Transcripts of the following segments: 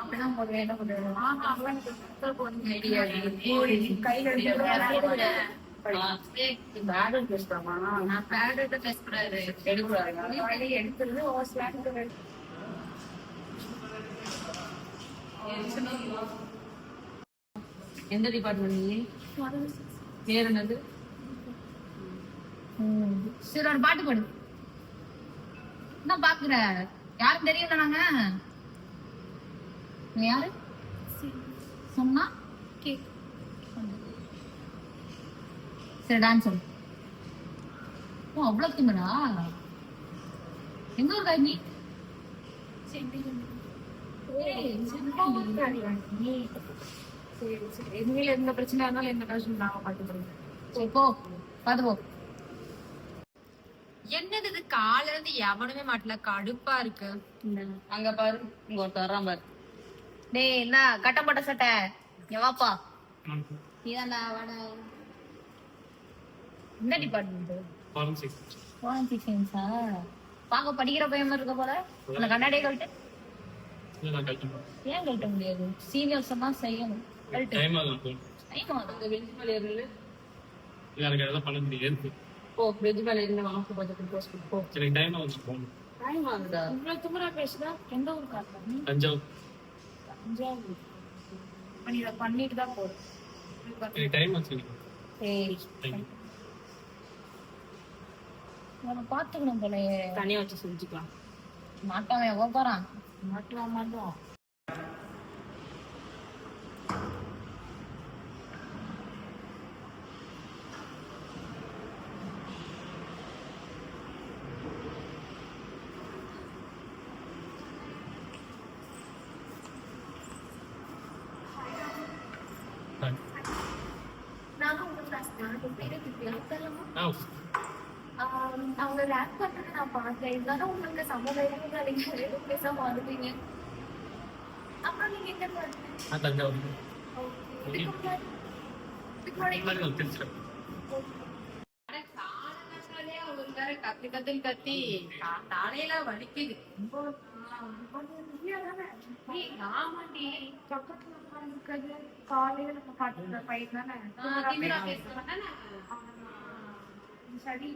அப்படிதான் போடுவேன். என்ன பண்ணுவேன்? எடுக்கிறது ஒரு ஸ்லாட். எந்த டிபார்ட்மெண்ட் நீ? பேர் என்னது? சரி ஒரு பாட்டு பாடு. என்ன பாக்குற? யாரும் தெரியல. நாங்க யாரு சொன்னா சரி டான்ஸ் சொல்லு. அவ்வளவு திமிரா? எங்க ஒரு நீ? இனிமேல் எந்த பிரச்சனை இருந்தாலும் என்ன கஷ்டம் நாங்க பாத்துக்கிறோம். சரி போ பாத்து போ. என்னது இது கால இருந்து எவனுமே மாட்டல, கடுப்பா இருக்கு. அங்க பாரு, இங்க ஒருத்தர் வர்றான் பாரு. டேய் என்ன கட்டப்பட்ட சட்டை எவாப்பா? நீதான்டா வாடா. இந்த டிபார்ட்மெண்ட் ஃபாரன்சிக் சயின்ஸா? பாக்க படிக்கிற பையன் இருக்க போல. அந்த கண்ணாடியை கழட்டு. ஏன் கழட்ட முடியாது? சீனியர்ஸ் எல்லாம் செய்யணும். டைம் ஆகும். போ வெஜ் மேல இருந்து வாங்க கொஞ்சம் போஸ்ட் போ. சரி டைம் ஆகும். போணும். டைம் ஆகுதா? இவ்வளவு திமிரா பேசுதா? எந்த ஊருக்கு காரணம்? தஞ்சாவூர். தஞ்சாவூர். நீ இதை பண்ணிட்டு தான் போறேன். சரி டைம் ஆச்சு. சரி நம்ம பாத்துக்கணும் போலயே. தனியா வச்சு செஞ்சுக்கலாம். மாட்டான் எவ்வளோ போறான்? மாட்டோம். அவங்க ரேப் பண்றது நான் பார்த்தேன். இருந்தாலும் உங்களுக்கு சமவேதம் எதுவும் பேசாம வந்துட்டீங்க. அப்புறம் நீங்க என்ன பண்ணுங்க? தஞ்சாவூர். கத்தி கத்தி தலையில வலிக்குது. ஆமாண்டி, காலையில நம்ம பாட்டு பையன் தானே சரி.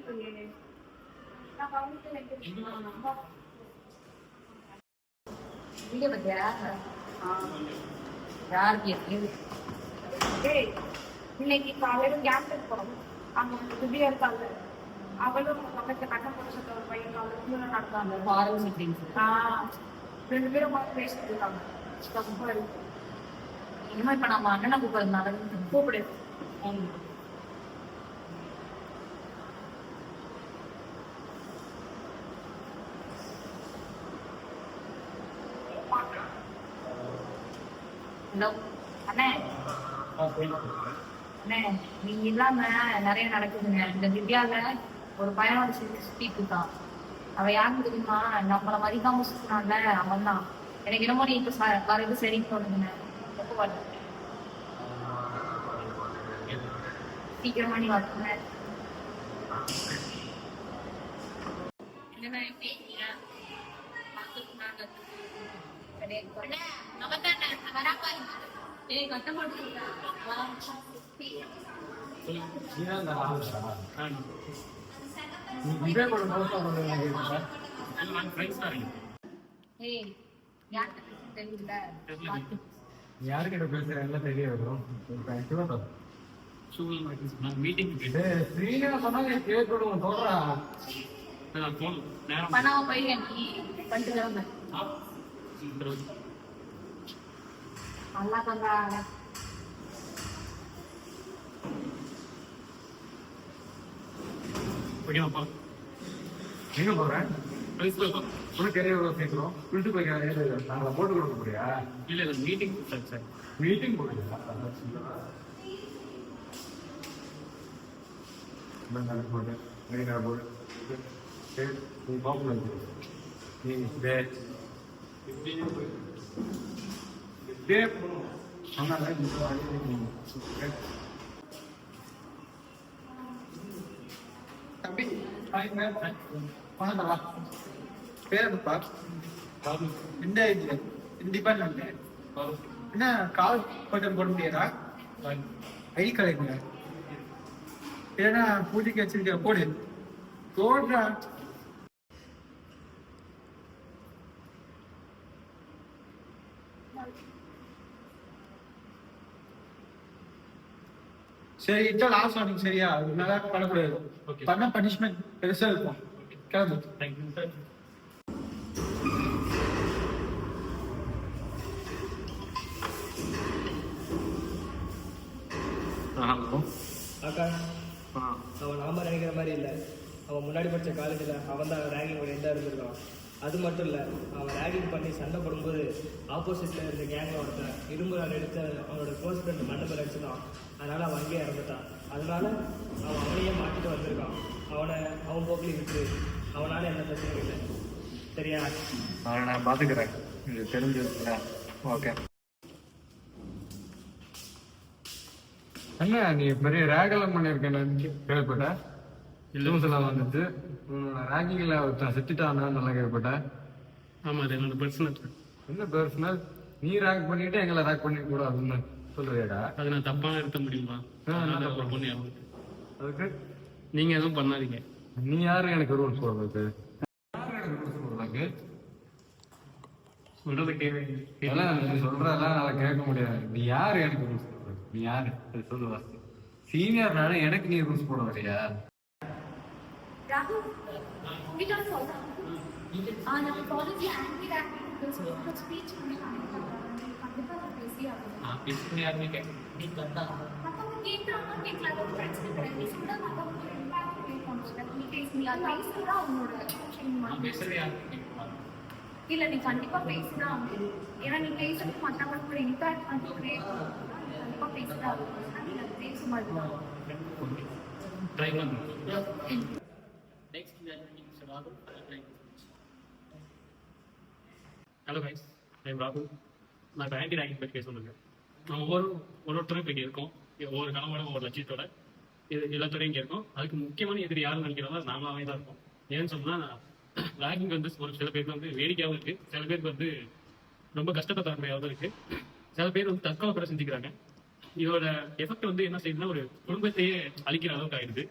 இன்னைக்கு காலையில கேம்பஸ் போறோம். அங்க புதியா இருக்காங்க. அவளும் பக்கத்துல கட்டம் போட ஒரு பையன் அவளும் நடந்தாங்க. ரெண்டு பேரும் பேசிட்டு இருக்காங்க. இனிமே இப்ப நம்ம அண்ணனை கூப்பிடுறதுனால கூப்பிடு. அண்ணே நீங்க இல்லாம நிறைய நடக்குதுங்க. இந்த திவ்யால ஒரு பையனோட சுத்திட்டு இருக்கான். அவன் யாருக்கு தெரியுமா? நம்மள மதிக்காம சுத்தினான்ல அவன் தான். எனக்கு என்னமோ நீ இப்ப வரது சரின்னு தோணுதுங்க. சீக்கிரமா நீ வரணும். யாருக்கிட்ட பேசுறேன் தெரியாது. மீட்டிங் சொன்னாங்க கேட்கணும் சொல்றேன். பணம் போய் நீ பண்ணிட்டு நல்லா பண்றாங்க. எங்க போறேன்? கேட்கிறோம். வீட்டு போய் நாங்கள போட்டு கொடுக்க போறியா? இல்ல மீட்டிங் மீட்டிங் போடுறியா? போட்டு தம்பி பணம் பேருப்பா இந்த டிபார்ட்மெண்ட் என்ன கால் பட்டன் போட முடியாதா? ஐடி கார்டு ஏன்னா பூஜைக்கு வச்சிருக்க போடு போடுறா. சரி இதான் லாஸ்ட் வார்னிங் சரியா? நல்லா பண்ணக்கூடாது. பண்ண பனிஷ்மெண்ட் பெருசா இருக்கும். கிளம்பு. Thank you sir. ஹலோ அக்கா அவன் நாம நினைக்கிற மாதிரி இல்லை. அவன் முன்னாடி படித்த காலேஜில் அவன் தான் ரேங்கிங் ஒரு எதாக இருந்திருக்கான். அது மட்டும் இல்லை, அவன் ரேகிங் பண்ணி சண்டை போடும்போது ஆப்போசிட்டில் இருந்த கேங்கில் ஒருத்தன் இரும்பு நாள் எடுத்து அவனோட க்ளோஸ் ஃப்ரெண்ட் மண்டபம் அடிச்சுதான். அதனால் அவன் அங்கேயே இறந்துட்டான். அதனால அவன் அவனையே மாட்டிட்டு வந்திருக்கான். அவன் போக்கில் இருக்கு. அவனால் எந்த பிரச்சனையும் இல்லை. சரியா? அவனை நான் பார்த்துக்கிறேன். இது தெரிஞ்சுருக்குண்ணா. ஓகே. என்ன நீ பெரிய ரேகலம் பண்ணியிருக்கேன்னு கேள்விப்பட்டேன். நியூஸ்லாம் வந்துச்சு. ரேங்கிங்கில் ஒருத்தன் செத்துட்டான்னு நல்லா கேள்விப்பட்டேன். ஆமாம், அது என்னோட பர்சனல். என்ன பர்சனல்? நீ ரேங்க் பண்ணிட்டு எங்களை ரேங்க் பண்ணிக்க கூடாதுன்னு சொல்றியாடா? அது நான் தப்பாக நிறுத்த முடியுமா? அதனால ஒரு பொண்ணு இறந்துட்டு. அதுக்கு நீங்கள் எதுவும் பண்ணாதீங்க. நீ யாரு எனக்கு ரூல்ஸ் போடுறது? யாரு எனக்கு ரூல்ஸ் போடுறாங்க? சொல்கிறத நீ சொல்றதெல்லாம் நல்லா கேட்க முடியாது. நீ யாரு எனக்கு ரூல்ஸ் போடுறது? நீ யாரு அது சொல்லு. சீனியர்னால எனக்கு நீ ரூல்ஸ் போட வரையா? ராகுல் உங்ககிட்ட சொல்றேன். நம்ம காலேஜ்ல ஆன்டி ரேங்கிங் ஸ்பீச் கண்டிப்பா பேசி ஆகணும். யாருமே கேட்க மத்தவங்க கேட்கறாங்க கேட்கல பிரச்சனை கிடையாது. நீ சொல்ல மத்தவங்க இம்பாக்ட் கிரியேட் பண்ணுங்க. நீ பேசுறியா? பேசுறா உன்னோட பேசுறது யாருமே இல்ல, நீ கண்டிப்பா பேசுதான். ஏன்னா நீ பேசுறது மத்தவங்க கூட இம்பாக்ட் பண்ணி கிரியேட் கண்டிப்பா பேசுறா. நீ அது பேச மாட்டேன். ட்ரை பண்ணுங்க. ஹலோ கைஸ், ஐம் ராகுல். நான் இப்போ ஆன்டி ரேங்கிங் பற்றி பேச வந்திருக்கேன். நம்ம ஒவ்வொருத்தரும் இப்போ இங்கே இருக்கோம். ஒவ்வொரு கனவோட ஒவ்வொரு லட்சியத்தோட எல்லாத்தோடையும் இங்கே இருக்கோம். அதுக்கு முக்கியமான எதிரி யாருன்னு நினைக்கிறதா நாமளாவே தான் இருக்கோம். ஏன்னு சொன்னால் ரேங்கிங் வந்து ஒரு சில பேருக்கு வந்து வேடிக்கையாகவும் இருக்குது, சில பேருக்கு வந்து ரொம்ப கஷ்டத்தை தரக்கூடியதாக இருக்குது, சில பேர் வந்து தற்கொலை கூட செஞ்சுக்கிறாங்க. இதோட எஃபெக்ட் வந்து என்ன செய்யுதுன்னா ஒரு குடும்பத்தையே அழிக்கிற அளவுக்கு ஆயிடுது.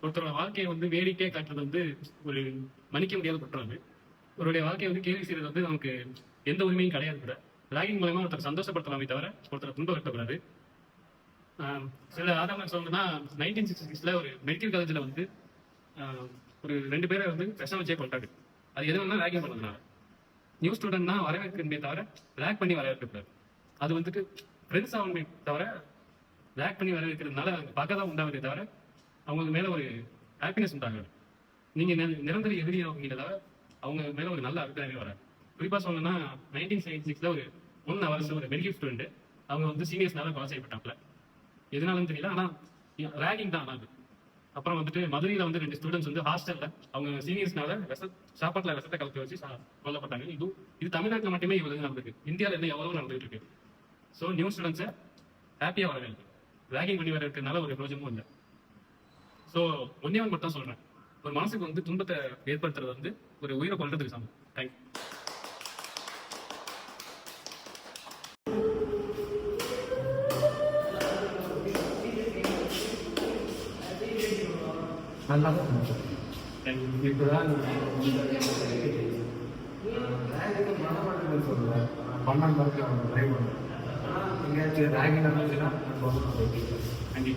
ஒருத்தரோட வாழ்க்கையை வந்து வேடிக்கையை காட்டுறது வந்து ஒரு மன்னிக்க முடியாத குற்றம். அது ஒருடைய வாழ்க்கையை வந்து கேள்வி செய்யறது வந்து நமக்கு எந்த உரிமையும் கிடையாது. கூட ரேகிங் மூலமா ஒருத்தர் சந்தோஷப்படுத்தலாமே தவிர ஒருத்தரை துன்பப்படுத்தக்கூடாது. சில ஆதாரம் சொல்லணும்னா 1966 ஒரு மெடிக்கல் காலேஜில் வந்து ஒரு 2 பேரை வந்து விஷம் வச்சே கொண்டாடு. அது எது வேணா ரேகிங் பண்ணதுனால. நியூ ஸ்டூடெண்ட்னா வரவேற்கணுமே தவிர ரேக் பண்ணி வரவேற்கக்கூடாது. அது வந்துட்டு ஃப்ரெண்ட்ஸ் ஆகணுமே தவிர ரேக் பண்ணி வரவேற்கிறதுனால பார்க்க தான் உண்டாவதே தவிர அவங்களுக்கு மேலே ஒரு ஹாப்பினஸ் உண்டாகாது. நீங்கள் நிரந்தர எதிரி ஆகுங்க தவிர அவங்க மேலே ஒரு நல்ல அபிப்பிராயமே வராது. குறிப்பாக சொல்லணும்னா 1996 ஒரு 1 hours ஒரு மெடிக்கல் ஸ்டூடெண்ட் அவங்க வந்து சீனியர்ஸ்னால கொலை செய்யப்பட்டாங்கள. எதனாலும் தெரியல, ஆனால் ரேகிங் தான். ஆனால் அப்புறம் வந்துட்டு மதுரையில் வந்து 2 ஸ்டூடெண்ட்ஸ் வந்து ஹாஸ்டலில் அவங்க சீனியர்ஸ்னால சாப்பாட்டில் விஷத்தை கலந்து வச்சு கொல்லப்பட்டாங்க. இது தமிழ்நாட்டில் மட்டுமே இவ்வளவு நடந்திருக்கு. இந்தியாவில் என்ன எவ்வளவு நடந்துகிட்டு இருக்கு. ஸோ நியூ ஸ்டூடெண்ட்ஸை ஹாப்பியாக வரவேற்கும். ரேகிங் பண்ணி வரதுனால ஒரு பிரோஜனமும் இல்லை. ஸோ ஒன்னே ஒன்று மட்டும் சொல்கிறேன், ஒரு மனசுக்கு வந்து துன்பத்தை ஏற்படுத்துறது வந்து ஒரு உயிரை கொள்றதுக்கு சமம். தேங்க்யூ. நல்லா இப்போதான் சொல்லுவேன். 12 மார்க்கு அவங்க ட்ரை பண்ணுவேன். எங்கேயாச்சும் ரேங்கிங் இருந்துச்சுன்னா தேங்க்யூ.